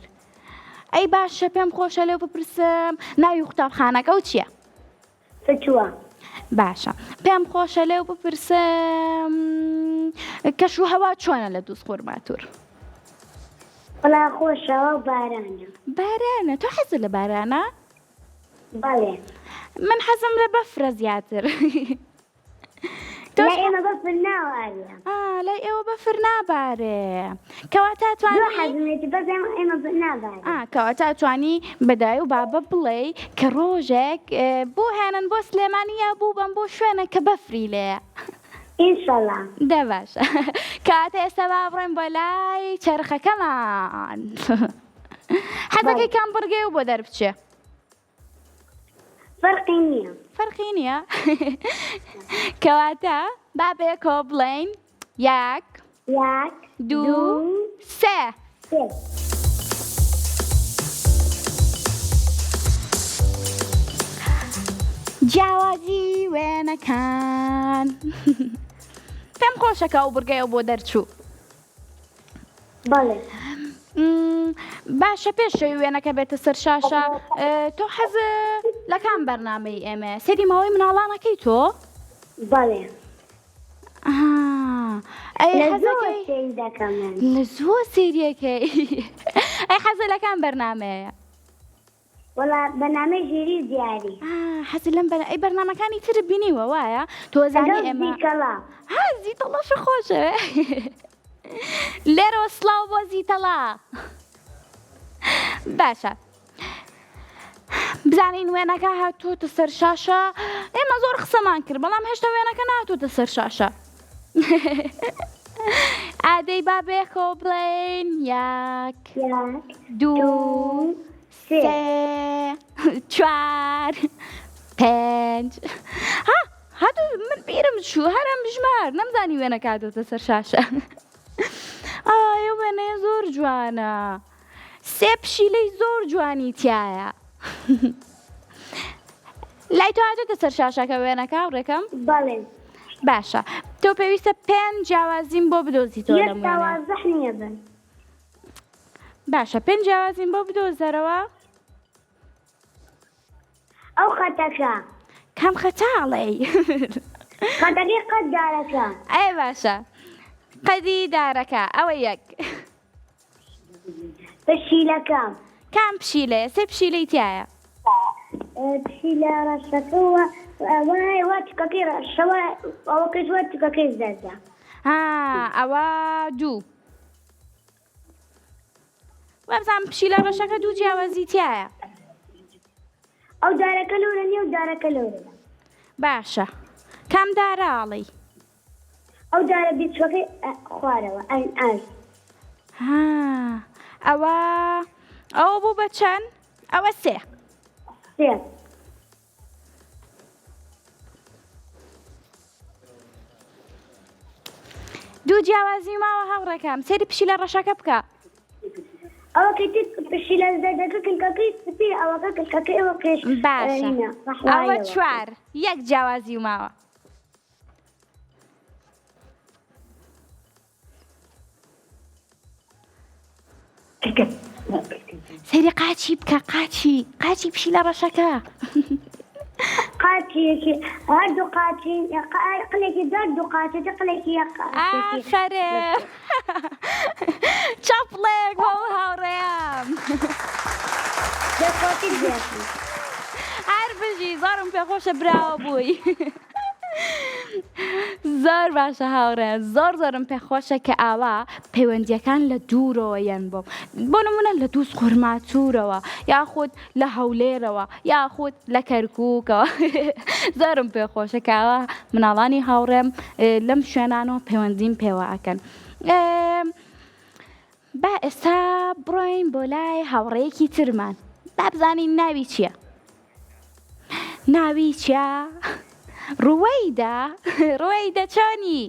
ئەی باشە پێم خۆشە لێو بپرسم ناوی قوتابخانەکە و چییە سەچووە باشە پێم خۆشە لێو بپرسم کەش و هەوا چۆنە لە دووسخۆر ماتوور وەڵا خۆشەوە بارانە بارانە تۆ حەزت لە بارانە بەڵێ من حەزم لە بەفرە زیاتر لە ئێمە بەفر ناوارە لای ئێوە بەفر نابارێ کەواتە توانی حەزمێتی بەس ئێمە نابارێ کەواتە توانی بەدای و بابە بڵێ کە ڕۆژێک بۆ هێنن بۆ سلێمانیە بوو بم بۆ شوێنە کە بەفری لێە ئینشەڵا دە باشە کاتە ئێستا با بڕێن بۆ لای چەرخەکەمان حەزەکەی کام بڕگێ و بۆ دەربچێ فەرقی نییە کەواتە با بێکەوە بڵێن یەک دوو سێ جیاوازی وێنەکان پێم خۆشەکە و بڕگەیە بۆ دەرچوو بەڵێ باشە پێش شەوی وێنەکە بێتە سەر شاشە تۆ حەز لە کام بەرنامەی ئێمە سێری ماوەی مناڵانەکەی تۆ بەڵێ لە زۆر سێریەکەی ئەی حەزە لە کام بەرنامەیە وەڵا بەنامەی ژیری دیاری حەزی لەم ئەی بەرنامەکانی تر بینیوە وایە تۆ زانی ئێمە زیتەڵەش خۆشە لێرەوە سڵاو بۆ زیتەڵا باشە بزانین وێنەکە هاتووتە سەر شاشە ئێمە زۆر قسەمان کرد بەڵام هێشتا وێنەکە نهاتووتە سەر شاشە ئادەی با بێکەوە بڵێن یەک دوو سێ چوار پێنج هاتو من بیرم چوو هەرم ژمار نەمزانی وێنەکە هاتووتە سەر شاشە ئەو وێنەیە زۆر جوانە سێ پشیلەی زۆر جوانی تایە لای تۆ هاتووتە سەر شاشەکە وێنەکە ڕێکەم بەڵێ باشە تۆ پێویستە 5 جیاوازیم بۆ بدۆزیتەوە لە یەک موێنە. دوازدە نییە بن. باشە 5 جیاوازیم بۆ بدۆزەرەوە. ئەو خەتەکە کام خەتاڵێ خەتەکەی قەت دارەکە. ئەی باشە قەدی دارەکە ئەوە یەک. پشیلەکە کام پشیلەیە سێ پشیلەی تایە. پشیلە ڕەشەکەەوە وا چکەکەی ڕەشەوە ئەوە کەژوە چکەکەی زەردە. ئەوە دوو. وەبزانم پشیلە ڕەشەکە دوو جیاوازی تایە. ئەو دارەکە لەورە نیە و دارەکە لەورە. باشە کام داراڵی. ئەو دارە بیچوەکەی خوارەوە ئەس. ئەوە بوو بە چەند؟ ئەوە سێ. سێ. دوو جیاوازی ماوە هاوڕێکم سێری پشیلە ڕەشەکە بکە. ئەوە کەیتی پشیلە زەردەکە کلکەکەی سپی ئەوەکە کلکەکەی ئەوە پێش. باشە ئەوە چوار یەک جیاوازی ماوە. سەیری قاچی بکە قاچی پشیلە ڕەشەکە. قاچیەکی هەردوو قاچی قلێکی زەرد و قاچەکە قلێکی ئافرێ چاپڵێک بۆ هاوڕێیان. دەخۆتی بێتی. هەر بژی زۆرم پێخۆشە براوە بووی. زۆر باشە هاوڕێ زۆرم پێخۆشە کە ئاوا پەیوەندیەکان لە دوورەوە یان بۆ نمونە لە دووس قورماتورەوە یاخود لە هەولێرەوە یاخود لە کەرکووکەوە. زۆرم پێخۆشە کە ئاوا مناڵانی هاوڕێم لەم شوێنانەوە پەیوەندیم پێوە ئەکەن. با ئێستا بڕۆین بۆ لای هاوڕێیەکی ترمان با بزانین ناوی چییە؟ ناوی چییە؟ ڕوەیدە چۆنی؟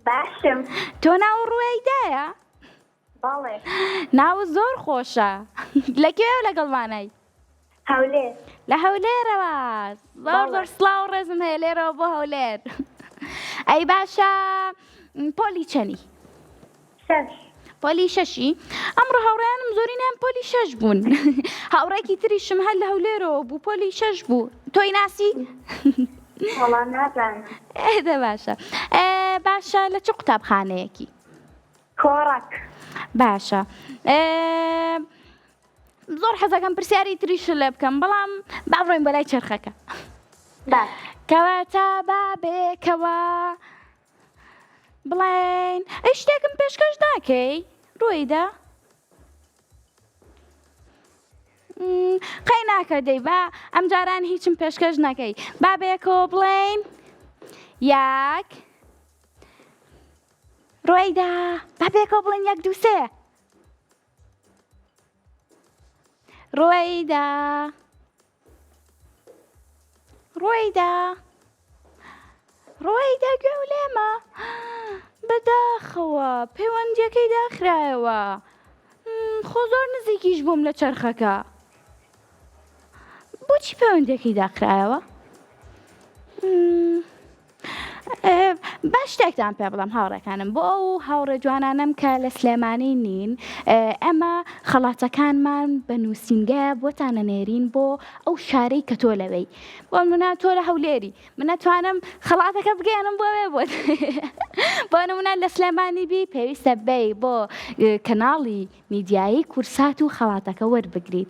باشم. تۆ ناو ڕوەیدایە؟ بەڵێ. ناو زۆر خۆشە. لەکوێوە لەگەڵمانەی؟ هەولێر. لە هەولێرەوە. زۆر سڵاو و ڕێزم هەیە لێرەوە بۆ هەولێر. ئەی باشە پۆلی چەنی؟ شەش. پۆلی شەشی؟ ئەمڕۆ هاوڕێیانم زۆرینیان پۆلی شەش بوون. هاوڕێکی تریشم هەر لە هەولێرەوە بوو پۆلی شەش بوو. تۆی ناسی؟ وەڵام نازانم. ئێدە باشە. باشە لە چ قوتابخانەیەکی؟ کۆڕەک. باشە زۆر حەزەکەم پرسیاری تریش لێ بکەم بەڵام با بڕۆین بەلای چرخەکە. کەواتە بابێکەوە بڵێن ئەی شتێکم پێشکەش ناکەی ڕوویدا؟ قەی ناکە دەی با ئەم جاران هیچم پێشکەش ناکەی بابێکەوە بڵێن یەک ڕوویدا بابێکەوە بڵێن یەک دوو سێ ڕوویدا گوێ و لێمە بەداخەوە پەیوەندیەکەی داخرایەوە خۆ زۆر نزیکیش بووم لە چەرخەکە بۆچی پەیوەندیەکەی داخرایەوە؟ باش شتێکتان پێ بڵێم هاوڕێکانم بۆ ئەو هاوڕێ جوانانم کە لە سلێمانی نین ئەمە خەڵاتەکانمان بە نووسینگەیە بۆتانە نێرین بۆ ئەو شارەی کە تۆ لەوەی بۆ منە تۆ لە هەولێری من نەتوانم خەڵاتەکە بگەێنم بۆ وێ بۆت بۆ نمونە لە سلێمانی بی پێویستە بێی بۆ کەناڵی میدیایی کورسات و خەڵاتەکە وەربگریت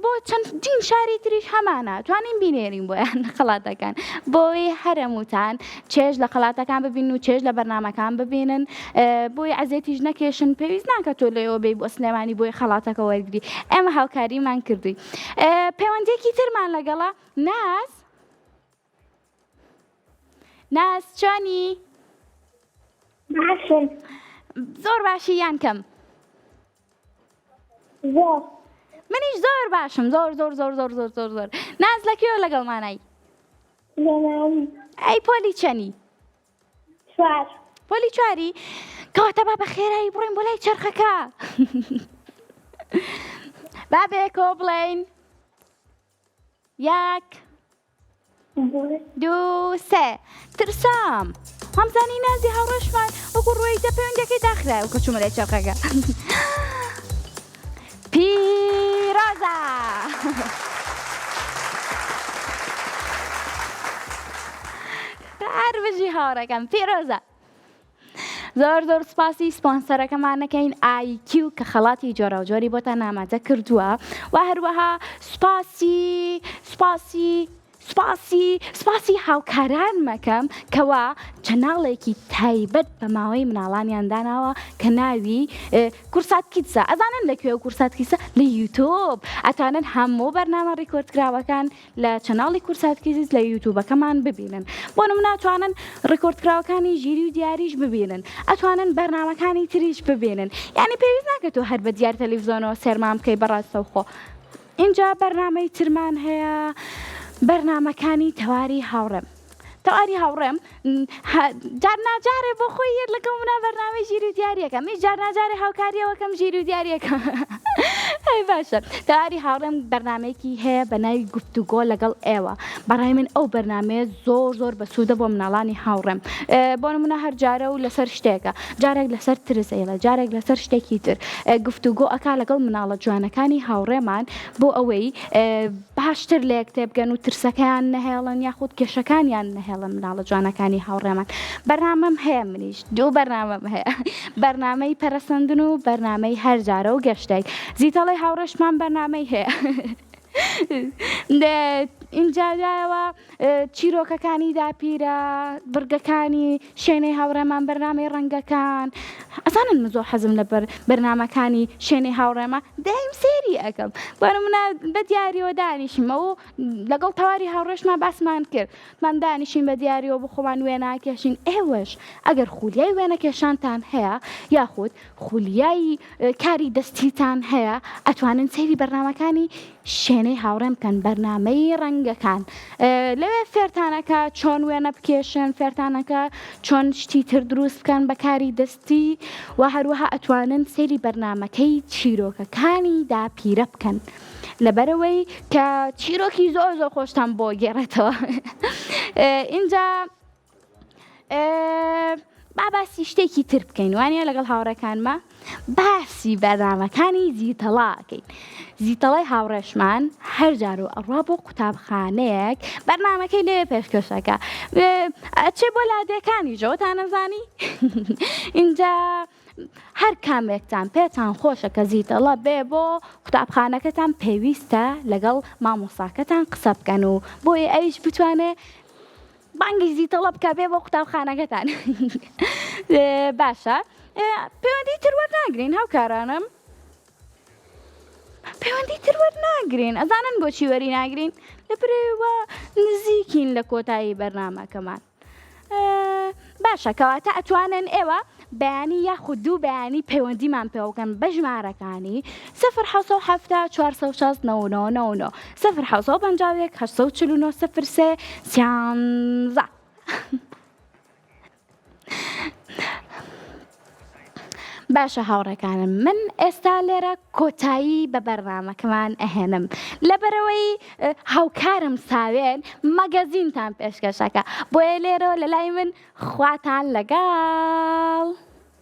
بۆ چەندین شاری تریش هەمانە توانین بینێرین بۆیان خەڵاتەکان بۆی هەرەموتان چێژ لە خەڵاتەکان ببین و چێژ لە بەرنامەکان ببینن بۆی عەزێتیش نەکێشن پێویست ناکە تۆ لەوێ بێی بۆ سلێمانی بۆی خەڵاتەکە وەرگری ئێمە هاوکاریمان کردووی پەیوەندیەکی ترمان لەگەڵا ناز چۆنی؟ باشم. زۆر باشی یان کەم؟ زۆر. منیش زۆر باشم زۆر ناز لەکوێوە لەگەڵمانای؟ لەناوی. ئەی پۆلی چەنی؟ چوار. پۆلی چواری؟ کەواتە با بە خێرایی بڕۆین بۆ لای چەرخەکە بابێکەوە بڵێن یەک 2 3 ترسام هەمزانی نازی هاوڕێشمان وەکو ڕۆیتە پەیوەندەکەی داخرا و کەچوومە لای چەرخەکە پیرۆزە هەر بژی هاوڕێکەم پیرۆزە زۆر سپاسی سپۆنسەرەکەمانەکەین IQ کە خەڵاتی جۆرە و جۆری بۆتان ئامادە کردووە و هەروەها سپاسی هاوکاران مەکەم کەوا چەناڵێکی تایبەت بە ماوەی مناڵانیان داناوە کە ناوی کورسات کیتسە ئەزانن لەکوێ کورسات کیتسە لە یوتیوب ئەتوانن هەموو بەرنامە ڕیکۆردکراوەکان لە چەناڵی کورسات کیتس لە یوتیوبەکەمان ببینن بۆ نمونە ئەتوانن ڕیکۆردکراوەکانی ژیری و دیاریش ببینن ئەتوانن بەرنامەکانی تریش ببینن یعنی پێویست ناکات تۆ هەر بە دیار تەلەڤیزۆنەوە سێرمان بکەی بەڕاستەوخۆ اینجا بەرنامەی ترمان هەیە بەرنامەکانی تەواری هاوڕێم جار ناجارێ بۆ خۆی یەک لەگەڵ منە بەرنامەی ژیر و دیاریەکەم هیچ جار ناجارێ هاوکاریەوەکەم ژیر و دیاریەکەم ئەی باشە تەواری هاوڕێم بەرنامەیەکی هەیە بە ناوی گفتوگۆ لەگەڵ ئێوە بەڕای من ئەو بەرنامەیە زۆر بەسوودە بۆ مناڵانی هاوڕێم بۆ نمونە هەر جارە و لەسەر شتێکە جارێک لەسەر ترسەیە جارێک لەسەر شتێکی تر گفتوگۆ ئەکا لەگەڵ مناڵە جوانەکانی هاوڕێمان بۆ ئەوەی باشتر لە یەکتێ بگەن و ترسەکەیان نەهێڵن یاخود کێشەکانیان نەهێڵن مناڵە جوانەکانی هاوڕێمان بەرنامەم هەیە منیش 2 بەرنامەم هەیە بەرنامەی پەرەسەندن و بەرنامەی هەر جارە و گەشتێک زیتەڵی هاوڕێشمان بەرنامەی هەیە اینجا جایەوە چیرۆکەکانی داپیرە بڕگەکانی شوێنەی هاوڕێمان بەرنامەی ڕەنگەکان ئەزانن من زۆر حەزم لە بەرنامەکانی شوێنەی هاوڕێمە دایم سێری ئەەکەم بۆ نمونە بە دیاریەوە دانیشمەوە لەگەڵ تەواری هاوڕێشمان باسمان کرد من دانیشین بە دیاریەوە بۆ خۆمان وێناکێشین ئێوەش ئەگەر خولیای وێنەکێشانتان هەیە یاخود خولیای کاری دەستیتان هەیە ئەتوانن سەیری بەرنامەکانی شوێنەی هاوڕێم بکەن بەرنامەی ڕەنگەکان لەوێ فێرتانەکە چۆن وێنە بکێشن فێرتانەکە چۆن شتی تر دروست بکەن بە کاری دەستی و هەروەها ئەتوانن سەیری بەرنامەکەی چیرۆکەکانی داپیرە بکەن لەبەرەوەی کە چیرۆکی زۆر خۆشتان بۆ گێڕێتەوە اینجا باسی شتێکی تر بکەین وانە لەگەڵ هاوڕێکانمە باسی بەرنامەکانی زیتەڵاکەین زیتەڵای هاوڕێشمان هەر جار و ئەڕوا بۆ قوتابخانەیەک بەرنامەکەی لێ پێشکەشەکە چێ بۆ لادێکانی ژۆتان نەزانی اینجا هەر کامێکتان پێتان خۆشە کە زیتەڵە بێ بۆ قوتابخانەکەتان پێویستە لەگەڵ مامۆستاکەتان قسە بکەن و بۆیە ئەویش بتوانێ بانگی زیتەڵە بکە بێ بۆ قوتابخانەکەتان باشە پەیوەندی تر وەرناگرین هاوکارانم پەیوەندی تر وەرناگرین ئەزانن بۆچی وەری ناگرین لەبەرەوە نزیکین لە کۆتایی بەرنامەکەمان باشە کەواتە ئەتوانن ئێوە بەیانی یاخود 2 بەیانی پەیوەندیمان پێوەکەن بە ژمارەکانی 0 469 0 849 13 باشە هاوڕێکانم من ئێستا لێرە کۆتایی بە بەرنامەکەمان ئەهێنم لەبەرەوەی هاوکارم ساوێن مەگەزینتان پێشکەشەکە بۆیە لێرە لە لای من خواتان لەگەڵ